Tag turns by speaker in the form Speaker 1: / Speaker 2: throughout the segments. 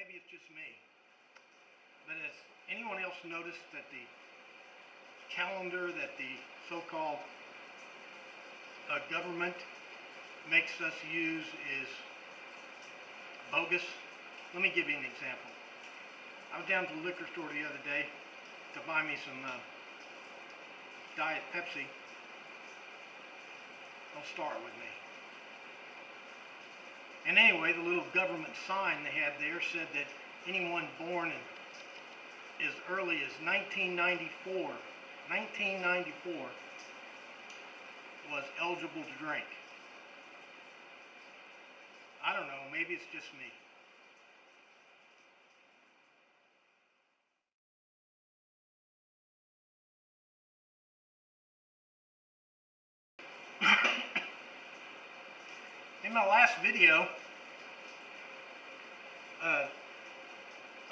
Speaker 1: maybe it's just me, but has anyone else noticed that the calendar that the so-called government makes us use is bogus? Let me give you an example. I was down to the liquor store the other day to buy me some Diet Pepsi. Don't start with me. And anyway, the little government sign they had there said that anyone born in as early as 1994 was eligible to drink. I don't know, maybe it's just me. In my last video, I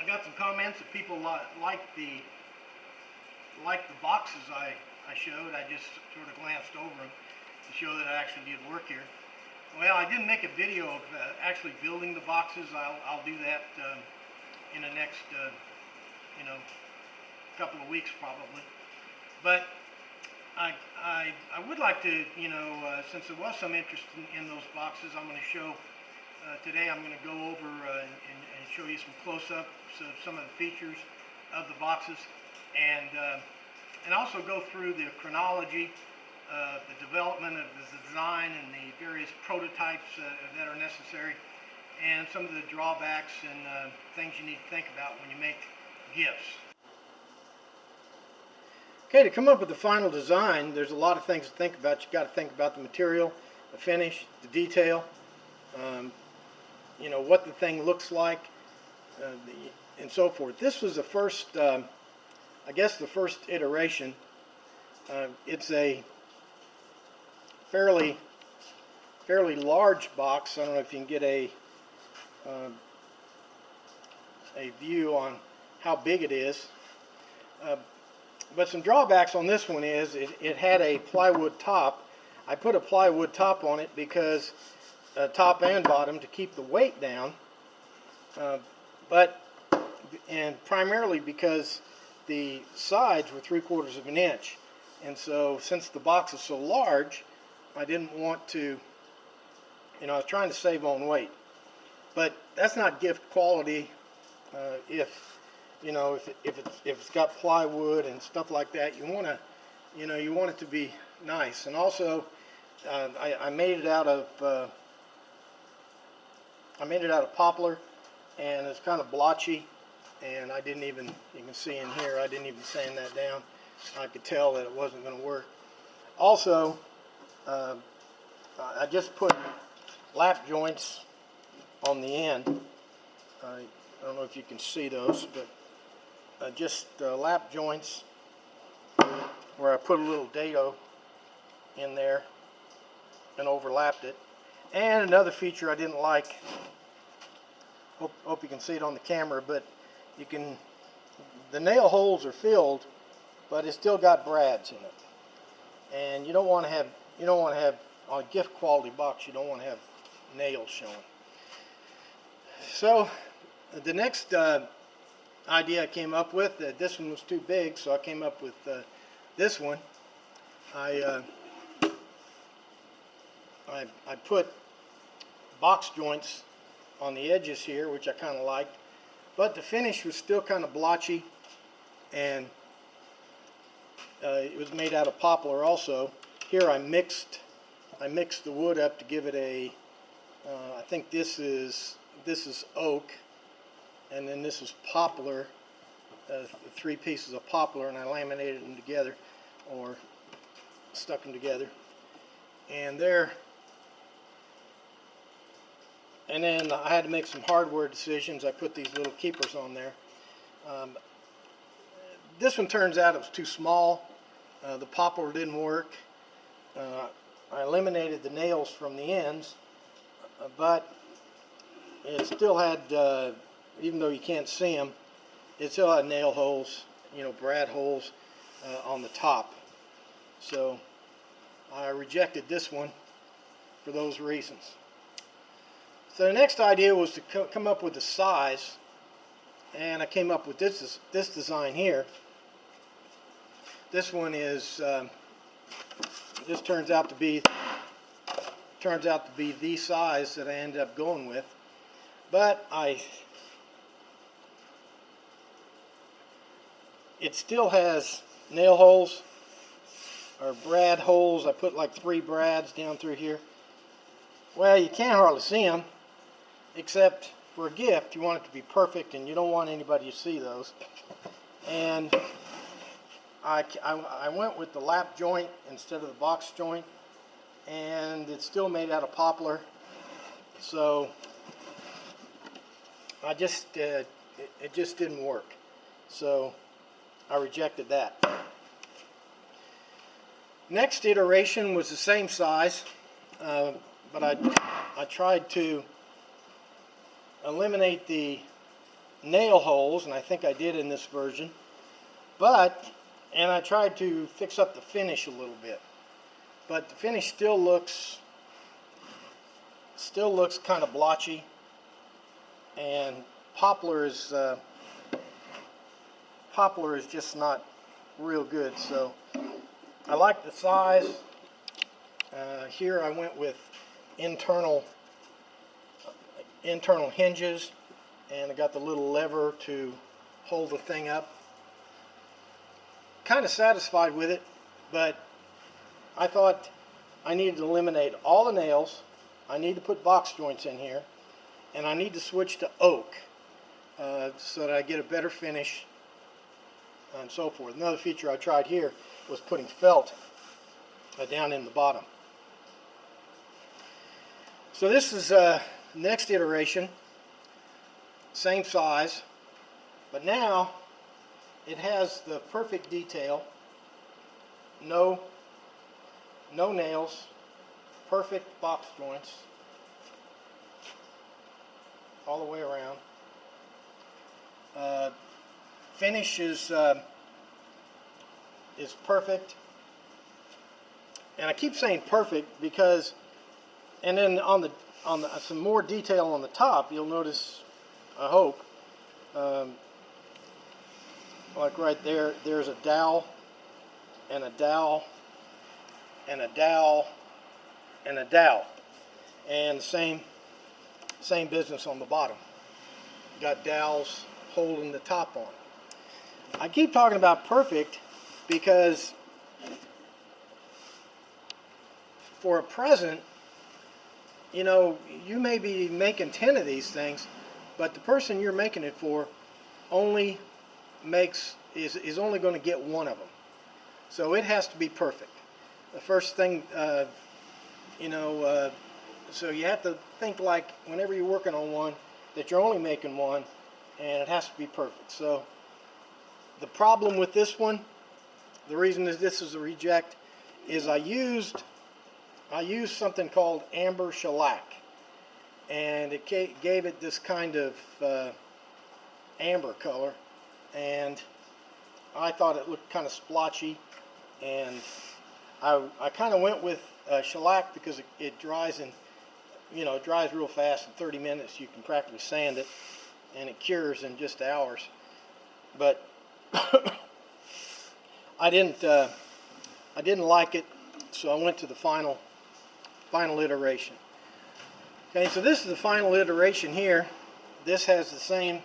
Speaker 1: got some comments that people like the boxes I showed. I just sort of glanced over them to show that I actually did work here. Well, I didn't make a video of actually building the boxes. I'll do that in the next couple of weeks probably. But I would like to, since there was some interest in those boxes, I'm going to show today. I'm going to go over and show you some close-ups of some of the features of the boxes, and also go through the chronology, the development of the design, and the various prototypes that are necessary, and some of the drawbacks and things you need to think about when you make gifts. Okay, to come up with the final design, there's a lot of things to think about. You've got to think about the material, the finish, the detail, what the thing looks like, and so forth. This was the first, I guess the first iteration. It's a fairly large box. I don't know if you can get a view on how big it is. But some drawbacks on this one is it had a plywood top. I put a plywood top on it because top and bottom to keep the weight down, and primarily because the sides were 3/4 of an inch, and so since the box is so large, I didn't want to, I was trying to save on weight. But that's not gift quality if it's got plywood and stuff like that. You want to, you want it to be nice. And also, I made it out of poplar, and it's kind of blotchy. And I didn't even, you can see in here, I didn't even sand that down. I could tell that it wasn't going to work. Also, I just put lap joints on the end. I don't know if you can see those, but just lap joints where I put a little dado in there and overlapped it. And another feature I didn't like, hope you can see it on the camera, but the nail holes are filled, but it's still got brads in it. And you don't want to have on a gift quality box, you don't want to have nails showing. So the next idea I came up with, this one was too big, so I came up with this one. I put box joints on the edges here, which I kind of liked, but the finish was still kind of blotchy, and it was made out of poplar also. Here I mixed the wood up to give it a, I think this is oak, and then this is poplar, the 3 pieces of poplar, and I laminated them together, or stuck them together. And there, and then I had to make some hardware decisions. I put these little keepers on there. This one turns out it was too small. The poplar didn't work. I eliminated the nails from the ends, but it still had, even though you can't see them, it still had nail holes, brad holes on the top. So I rejected this one for those reasons. So the next idea was to come up with the size and I came up with this design here. This one is this turns out to be the size that I ended up going with, but it still has nail holes or brad holes. I put like 3 brads down through here. Well, you can't hardly see them, except for a gift you want it to be perfect and you don't want anybody to see those. And I went with the lap joint instead of the box joint, and it's still made out of poplar, so it just didn't work, so I rejected that. Next iteration was the same size, but I tried to eliminate the nail holes, and I think I did in this version, and I tried to fix up the finish a little bit, but the finish still looks kind of blotchy, and poplar is just not real good. So I like the size. Here I went with internal hinges, and I got the little lever to hold the thing up. Kind of satisfied with it, but I thought I needed to eliminate all the nails. I need to put box joints in here, and I need to switch to oak so that I get a better finish and so forth. Another feature I tried here was putting felt down in the bottom. So this is next iteration, same size, but now it has the perfect detail, no nails, perfect box joints all the way around. Finish is perfect, and I keep saying perfect because, and then on the some more detail on the top, you'll notice, I hope, like right there, there's a dowel and a dowel and a dowel and a dowel, and same business on the bottom. Got dowels holding the top on. I keep talking about perfect because for a present, you know, you may be making 10 of these things, but the person you're making it for only is only going to get one of them. So it has to be perfect. The first thing, so you have to think like whenever you're working on one that you're only making one, and it has to be perfect. So the problem with this one, the reason that this is a reject, is I used something called amber shellac, and it gave it this kind of amber color, and I thought it looked kind of splotchy, and I kind of went with shellac because it dries in, it dries real fast. In 30 minutes you can practically sand it, and it cures in just hours. But I didn't like it, so I went to the final iteration. Okay, so this is the final iteration here. This has the same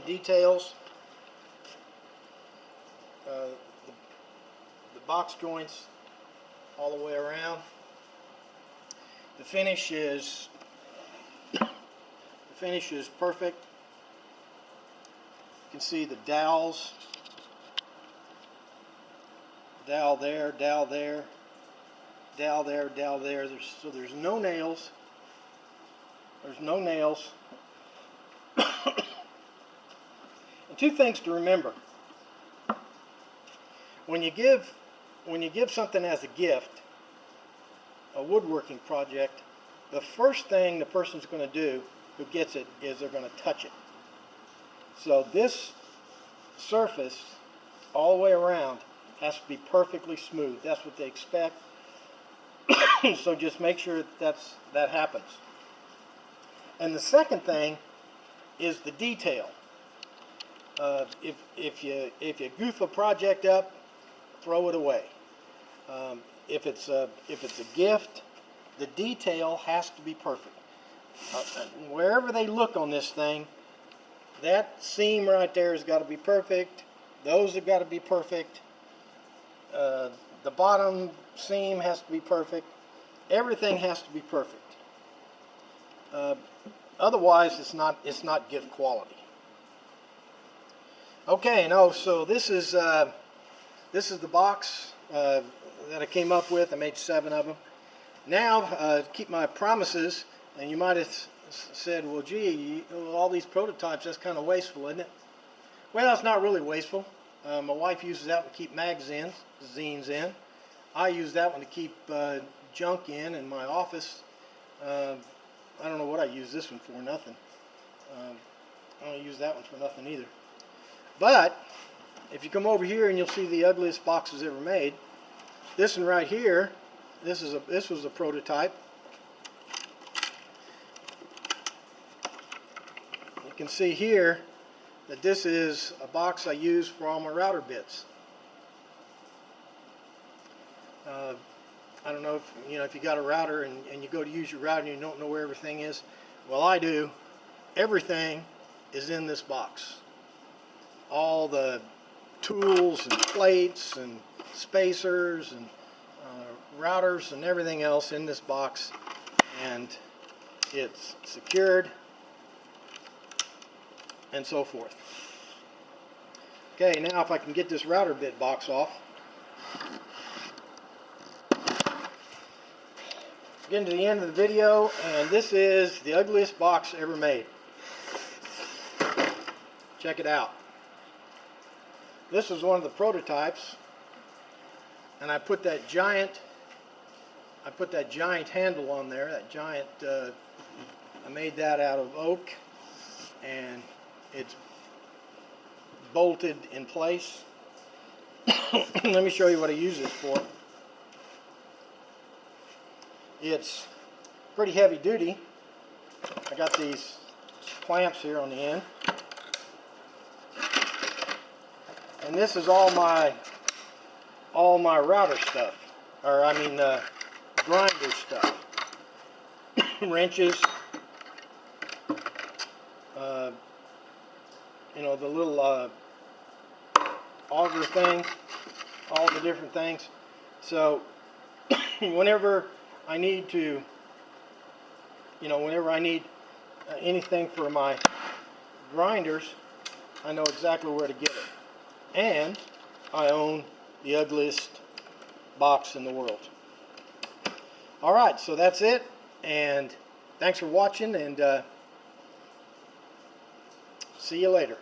Speaker 1: details. The box joints all the way around. The finish is perfect. You can see the dowels. Dowel there, dowel there, dowel there, dowel there. So there's no nails. There's no nails. And two things to remember. When you give something as a gift, a woodworking project, the first thing the person's going to do who gets it is they're going to touch it. So this surface all the way around has to be perfectly smooth. That's what they expect. So just make sure that happens. And the second thing is the detail. If you goof a project up, throw it away. If it's a gift, the detail has to be perfect. Wherever they look on this thing, that seam right there has got to be perfect. Those have got to be perfect. The bottom seam has to be perfect. Everything has to be perfect. Otherwise, it's not gift quality. Okay, so this is the box that I came up with. I made 7 of them. Now, to keep my promises, and you might have said, well, gee, all these prototypes, that's kind of wasteful, isn't it? Well, it's not really wasteful. My wife uses that one to keep zines in. I use that one to keep junk in my office. I don't know what I use this one for, nothing. I don't use that one for nothing either. But if you come over here and you'll see the ugliest boxes ever made. This one right here, this was a prototype. You can see here that this is a box I use for all my router bits. I don't know if you got a router and you go to use your router and you don't know where everything is. Well, I do. Everything is in this box. All the tools and plates and spacers and routers and everything else in this box, and it's secured and so forth. Okay, now if I can get this router bit box off. Getting to the end of the video, and this is the ugliest box ever made. Check it out. This was one of the prototypes, and I put that giant handle on there. That giant, I made that out of oak, and it's bolted in place. Let me show you what I use this for. It's pretty heavy duty. I got these clamps here on the end. And this is all my router stuff, or I mean grinder stuff. Wrenches, the little auger thing, all the different things. So whenever I need to, whenever I need anything for my grinders, I know exactly where to get it. And I own the ugliest box in the world. Alright, so that's it, and thanks for watching, and see you later.